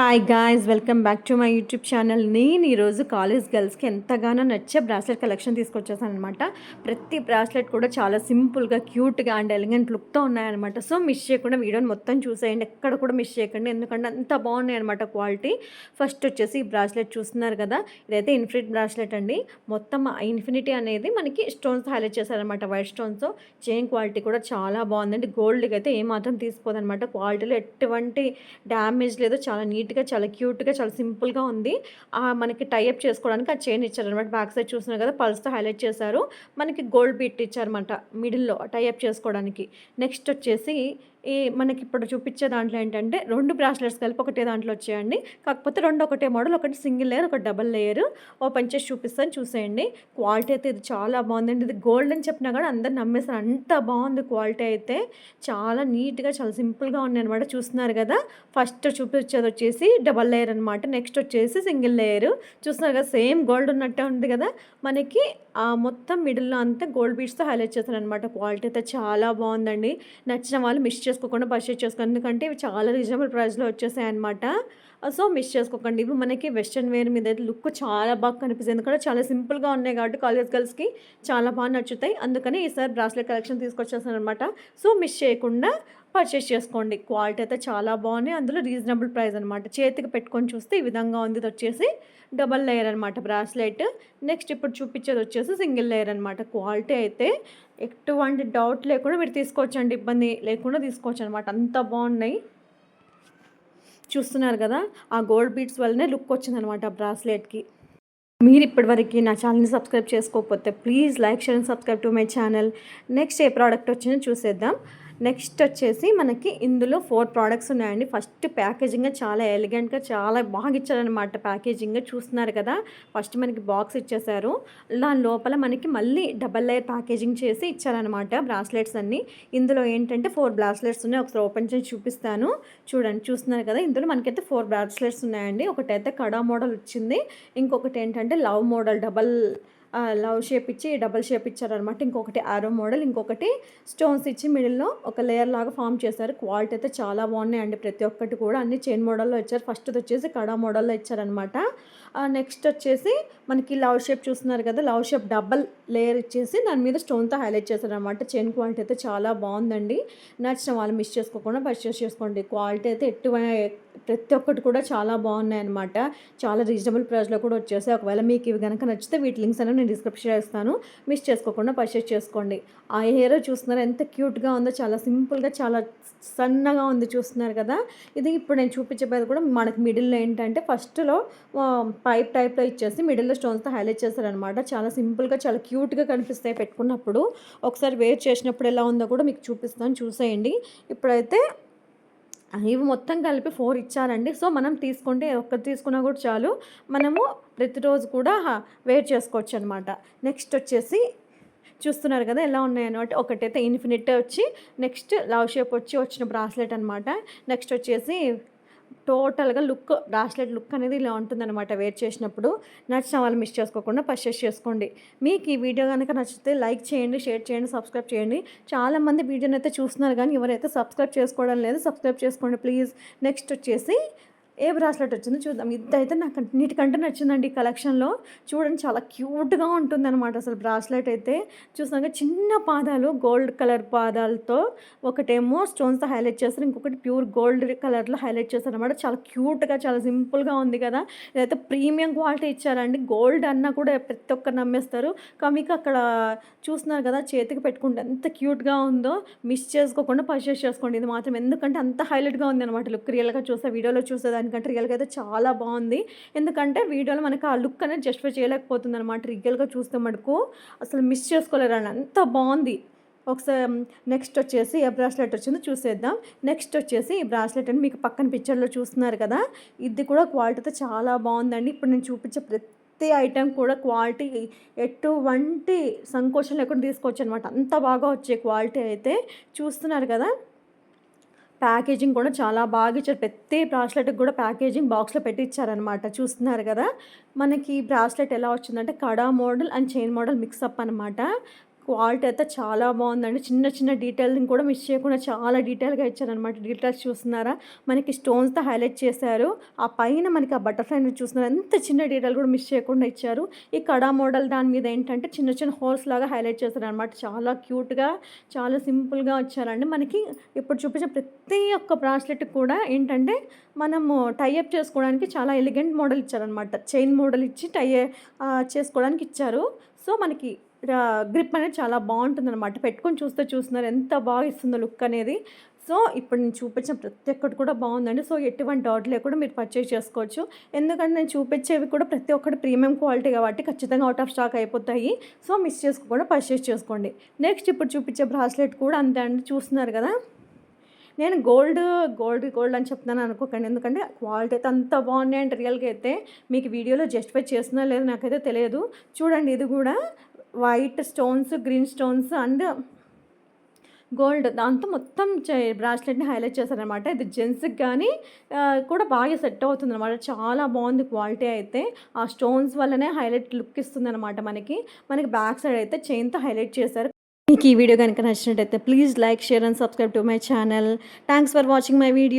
Hi guys, welcome back to my YouTube channel. నేను ఈరోజు college గర్ల్స్కి ఎంతగానో నచ్చే బ్రాస్లెట్ కలెక్షన్ తీసుకొచ్చేసాను అనమాట. ప్రతి బ్రాస్లెట్ కూడా చాలా సింపుల్గా, క్యూట్గా అండ్ ఎలిగెంట్ లుక్తో ఉన్నాయన్నమాట. సో మిస్ చేయకుండా వీడియోని మొత్తం చూసేయండి, ఎక్కడ కూడా మిస్ చేయకండి, ఎందుకంటే అంత బాగున్నాయి అనమాట క్వాలిటీ. ఫస్ట్ వచ్చేసి ఈ బ్రాస్లెట్ చూస్తున్నారు కదా, ఇదైతే ఇన్ఫినిట్ బ్రాస్లెట్ అండి. మొత్తం ఇన్ఫినిటీ అనేది మనకి స్టోన్స్ హైలైట్ చేశారనమాట, వైట్ స్టోన్స్. చైన్ క్వాలిటీ కూడా చాలా బాగుందండి. గోల్డ్కి అయితే ఏమాత్రం తీసుకోదనమాట. క్వాలిటీలో ఎటువంటి డ్యామేజ్ లేదు, చాలా నీట్గా, చాలా క్యూట్గా, చాలా సింపుల్గా ఉంది. మనకి టైఅప్ చేసుకోవడానికి ఆ చైన్ ఇచ్చారనమాట. బ్యాక్ సైడ్ చూస్తున్నారు కదా, పల్స్తో హైలైట్ చేశారు. మనకి గోల్డ్ బీట్ ఇచ్చారనమాట మిడిల్లో టైఅప్ చేసుకోవడానికి. నెక్స్ట్ వచ్చేసి మనకి ఇప్పుడు చూపించే దాంట్లో ఏంటంటే 2 బ్రాస్లెట్స్ కలిపి ఒకటే దాంట్లో వచ్చాయండి. కాకపోతే 2 ఒకటే మోడల్, ఒకటి సింగిల్ లేయర్, ఒకటి డబల్ లేయర్. ఓపెన్ చేసి చూపిస్తాను, చూసేయండి. క్వాలిటీ అయితే ఇది చాలా బాగుందండి. ఇది గోల్డ్ అని చెప్పినా కూడా అందరు నమ్మేస్తారు, అంత బాగుంది క్వాలిటీ అయితే. చాలా నీట్గా, చాలా సింపుల్గా ఉన్నాయి అనమాట. చూస్తున్నారు కదా, ఫస్ట్ చూపించేది వచ్చేసి డబల్ లేయర్ అనమాట. నెక్స్ట్ వచ్చేసి సింగిల్ లేయర్. చూస్తున్నారు కదా, సేమ్ గోల్డ్ ఉన్నట్టే ఉంది కదా మనకి. మొత్తం మిడిల్లో అంతా గోల్డ్ బీడ్స్తో హైలైట్ చేశారు అనమాట. క్వాలిటీ అయితే చాలా బాగుందండి. నచ్చిన వాళ్ళు మిస్ చేసుకోకుండా పర్చేస్ చేసుకోండి, ఎందుకంటే ఇవి చాలా రీజనబుల్ ప్రైస్లో వచ్చేసాయి అనమాట. సో మిస్ చేసుకోకండి. ఇవి మనకి వెస్ట్రన్ వేర్ మీద అయితే లుక్ చాలా బాగా కనిపిస్తుంది, ఎందుకంటే చాలా సింపుల్గా ఉన్నాయి కాబట్టి కాలేజ్ గర్ల్స్కి చాలా బాగా నచ్చుతాయి. అందుకని ఈసారి బ్రాస్లెట్ కలెక్షన్ తీసుకొచ్చేసాను అనమాట. సో మిస్ చేయకుండా పర్చేస్ చేసుకోండి. క్వాలిటీ అయితే చాలా బాగున్నాయి, అందులో రీజనబుల్ ప్రైస్ అనమాట. చేతికి పెట్టుకొని చూస్తే ఈ విధంగా ఉంది. ఇది వచ్చేసి డబల్ లేయర్ అనమాట బ్రాస్లెట్. నెక్స్ట్ ఇప్పుడు చూపించేది వచ్చేసి సింగిల్ లేయర్ అనమాట. క్వాలిటీ అయితే ఎటువంటి డౌట్ లేకుండా మీరు తీసుకోవచ్చండి, ఇబ్బంది లేకుండా తీసుకోవచ్చు అనమాట. అంత బాగున్నాయి. చూస్తున్నారు కదా, ఆ గోల్డ్ బీడ్స్ వల్లనే లుక్ వచ్చిందనమాట ఆ బ్రాస్లెట్కి. మీరు ఇప్పటివరకు నా ఛానల్ని సబ్స్క్రైబ్ చేసుకోకపోతే please like, share and subscribe to my channel. Next A product వచ్చిందో చూసేద్దాం. నెక్స్ట్ వచ్చేసి మనకి ఇందులో 4 ప్రోడక్ట్స్ ఉన్నాయండి. ఫస్ట్ ప్యాకేజింగ్ చాలా ఎలిగెంట్గా, చాలా బాగా ఇచ్చారనమాట. ప్యాకేజింగ్ చూస్తున్నారు కదా, ఫస్ట్ మనకి బాక్స్ ఇచ్చేసారు. దాని లోపల మనకి మళ్ళీ డబల్ లేయర్ ప్యాకేజింగ్ చేసి ఇచ్చారనమాట బ్రాస్లెట్స్ అన్నీ. ఇందులో ఏంటంటే 4 బ్రాస్లెట్స్ ఉన్నాయి. ఒకసారి ఓపెన్ చేసి చూపిస్తాను, చూడండి. చూస్తున్నారు కదా, ఇందులో మనకైతే 4 బ్రాస్లెట్స్ ఉన్నాయండి. ఒకటైతే కడా మోడల్ వచ్చింది, ఇంకొకటి ఏంటంటే లవ్ మోడల్, లవ్ షేప్ ఇచ్చి డబల్ షేప్ ఇచ్చారనమాట. ఇంకొకటి ఆరో మోడల్, ఇంకొకటి స్టోన్స్ ఇచ్చి మిడిల్లో ఒక లేయర్ లాగా ఫామ్ చేశారు. క్వాలిటీ అయితే చాలా బాగున్నాయండి. ప్రతి ఒక్కటి కూడా అన్ని చైన్ మోడల్లో ఇచ్చారు. ఫస్ట్ వచ్చేసి కడా మోడల్లో ఇచ్చారనమాట. నెక్స్ట్ వచ్చేసి మనకి లవ్ షేప్ చూస్తున్నారు కదా, లవ్ షేప్ డబల్ లేయర్ ఇచ్చేసి దాని మీద స్టోన్తో హైలైట్ చేశారనమాట. చైన్ క్వాలిటీ అయితే చాలా బాగుందండి. నచ్చిన వాళ్ళు మిస్ చేసుకోకుండా పర్చేస్ చేసుకోండి. క్వాలిటీ అయితే ప్రతి ఒక్కటి కూడా చాలా బాగున్నాయి అనమాట. చాలా రీజనబుల్ ప్రైస్లో కూడా వచ్చేసాయి. ఒకవేళ మీకు ఇవి కనుక నచ్చితే వీటి లింక్స్ అనేవి నేను డిస్క్రిప్షన్ ఇస్తాను, మిస్ చేసుకోకుండా పర్చేస్ చేసుకోండి. ఆ హెయిర్ చూస్తున్నారు ఎంత క్యూట్గా ఉందో, చాలా సింపుల్గా, చాలా సన్నగా ఉంది. చూస్తున్నారు కదా, ఇది ఇప్పుడు నేను చూపించేది కూడా మనకి మిడిల్లో ఏంటంటే ఫస్ట్లో పైప్ టైప్లో ఇచ్చేసి మిడిల్లో స్టోన్స్తో హైలైట్ చేశారనమాట. చాలా సింపుల్గా, చాలా క్యూట్గా కనిపిస్తాయి పెట్టుకున్నప్పుడు. ఒకసారి వేర్ చేసినప్పుడు ఎలా ఉందో కూడా మీకు చూపిస్తాను, చూసేయండి. ఇప్పుడైతే ఇవి మొత్తం కలిపి 4 ఇచ్చారండి. సో మనం తీసుకుంటే ఒక్కటి తీసుకున్నా కూడా చాలు, మనము ప్రతిరోజు కూడా వేర్ చేసుకోవచ్చు అనమాట. నెక్స్ట్ వచ్చేసి చూస్తున్నారు కదా ఎలా ఉన్నాయన్నమాట. ఒకటైతే ఇన్ఫినిట్ వచ్చి, నెక్స్ట్ లవ్ షేప్ వచ్చిన బ్రాస్లెట్ అనమాట. నెక్స్ట్ వచ్చేసి టోటల్గా బ్రాస్లెట్ లుక్ అనేది ఇలా ఉంటుందన్నమాట వేర్ చేసినప్పుడు. నచ్చిన వాళ్ళు మిస్ చేసుకోకుండా పర్చేస్ చేసుకోండి. మీకు ఈ వీడియో కనుక నచ్చితే లైక్ చేయండి, షేర్ చేయండి, సబ్స్క్రైబ్ చేయండి. చాలామంది వీడియోని అయితే చూస్తున్నారు కానీ ఎవరైతే సబ్స్క్రైబ్ చేసుకోవడం లేదు, సబ్స్క్రైబ్ చేసుకోండి ప్లీజ్. నెక్స్ట్ వచ్చేసి ఏ బ్రాస్లెట్ వచ్చిందో చూద్దాం. ఇదైతే నాకు అన్నిటికంటే నచ్చిందండి ఈ కలెక్షన్లో. చూడండి, చాలా క్యూట్గా ఉంటుందన్నమాట అసలు బ్రాస్లెట్ అయితే. చూసాక చిన్న పాదాలు, గోల్డ్ కలర్ పాదాలతో, ఒకటేమో స్టోన్స్తో హైలైట్ చేస్తారు, ఇంకొకటి ప్యూర్ గోల్డ్ కలర్లో హైలైట్ చేస్తారు అనమాట. చాలా క్యూట్గా, చాలా సింపుల్గా ఉంది కదా. ఇదైతే ప్రీమియం క్వాలిటీ ఇచ్చారండి. గోల్డ్ అన్నా కూడా ప్రతి ఒక్కరు నమ్మేస్తారు. మీకు అక్కడ చూస్తున్నారు కదా, చేతికి పెట్టుకుంటే ఎంత క్యూట్గా ఉందో. మిస్ చేసుకోకుండా పర్చేస్ చేసుకోండి ఇది మాత్రం, ఎందుకంటే అంత హైలైట్గా ఉంది అనమాట లుక్. రియల్గా చూస్తే, వీడియోలో చూసేదానికంటే రియల్గా అయితే చాలా బాగుంది. ఎందుకంటే వీడియోలో మనకి ఆ లుక్ అనేది జస్టిఫై చేయలేకపోతుంది అనమాట. రియల్గా చూస్తే మటుకు అసలు మిస్ చేసుకోలేరండి, అంత బాగుంది. ఒకసారి నెక్స్ట్ వచ్చేసి ఏ బ్రాస్లెట్ వచ్చిందో చూసేద్దాం. నెక్స్ట్ వచ్చేసి ఈ బ్రాస్లెట్ అని మీకు పక్కన పిక్చర్లో చూస్తున్నారు కదా, ఇది కూడా క్వాలిటీ అయితే చాలా బాగుందండి. ఇప్పుడు నేను చూపించే ప్రతి ఐటెం కూడా క్వాలిటీ ఎటువంటి సంకోచం లేకుండా తీసుకోవచ్చు అనమాట. అంత బాగా వచ్చే క్వాలిటీ అయితే. చూస్తున్నారు కదా, ప్యాకేజింగ్ కూడా చాలా బాగా ఇచ్చారు. ప్రతి బ్రాస్లెట్కి కూడా ప్యాకేజింగ్ బాక్స్లో పెట్టి ఇచ్చారనమాట. చూస్తున్నారు కదా, మనకి బ్రాస్లెట్ ఎలా వచ్చిందంటే kada model and chain model mixup అనమాట. క్వాలిటీ అయితే చాలా బాగుందండి. చిన్న చిన్న డీటెయిల్ని కూడా మిస్ చేయకుండా చాలా డీటెయిల్గా ఇచ్చారనమాట. డీటెయిల్స్ చూస్తున్నారా, మనకి స్టోన్స్తో హైలైట్ చేశారు. ఆ పైన మనకి ఆ బటర్ఫ్లైని చూస్తున్నారా, ఎంత చిన్న డీటెయిల్ కూడా మిస్ చేయకుండా ఇచ్చారు. ఈ కడా మోడల్ దాని మీద ఏంటంటే చిన్న చిన్న హోల్స్ లాగా హైలైట్ చేశారనమాట. చాలా క్యూట్గా, చాలా సింపుల్గా వచ్చారండి. మనకి ఇప్పుడు చూపించిన ప్రతి ఒక్క బ్రాస్లెట్ కూడా ఏంటంటే మనము టైఅప్ చేసుకోవడానికి చాలా ఎలిగెంట్ మోడల్ ఇచ్చారనమాట. చైన్ మోడల్ ఇచ్చి చేసుకోవడానికి ఇచ్చారు. సో మనకి గ్రిప్ అనేది చాలా బాగుంటుందన్నమాట. పెట్టుకొని చూస్తున్నారు ఎంత బాగా ఇస్తుందో లుక్ అనేది. సో ఇప్పుడు నేను చూపించిన ప్రతి ఒక్కటి కూడా బాగుందండి. సో ఎటువంటి డౌట్ లేకుండా మీరు పర్చేజ్ చేసుకోవచ్చు. ఎందుకంటే నేను చూపించేవి కూడా ప్రతి ఒక్కటి ప్రీమియం క్వాలిటీ కాబట్టి ఖచ్చితంగా అవుట్ ఆఫ్ స్టాక్ అయిపోతాయి. సో మిస్ చేసుకోకుండా పర్చేజ్ చేసుకోండి. నెక్స్ట్ ఇప్పుడు చూపించే బ్రాస్లెట్ కూడా అంతే అండి. చూస్తున్నారు కదా, నేను గోల్డ్ అని చెప్తున్నాను అనుకోకండి. ఎందుకంటే క్వాలిటీ అయితే అంత బాగున్నాయి అంటే రియల్గా అయితే మీకు వీడియోలో జస్టిఫై చేస్తున్నా లేదో నాకైతే తెలియదు. చూడండి, ఇది కూడా white stones, green stones and gold దాంతో మొత్తం బ్రాస్లెట్ని హైలైట్ చేశారనమాట. ఇది జెంట్స్కి కానీ కూడా బాగా సెట్ అవుతుంది అనమాట. చాలా బాగుంది క్వాలిటీ అయితే. ఆ స్టోన్స్ వల్లనే హైలైట్ లుక్ ఇస్తుంది అనమాట. మనకి బ్యాక్ సైడ్ అయితే చైన్తో హైలైట్ చేశారు. మీకు ఈ వీడియో కనుక నచ్చినట్టయితే please like, share and subscribe to my channel. Thanks for watching my video.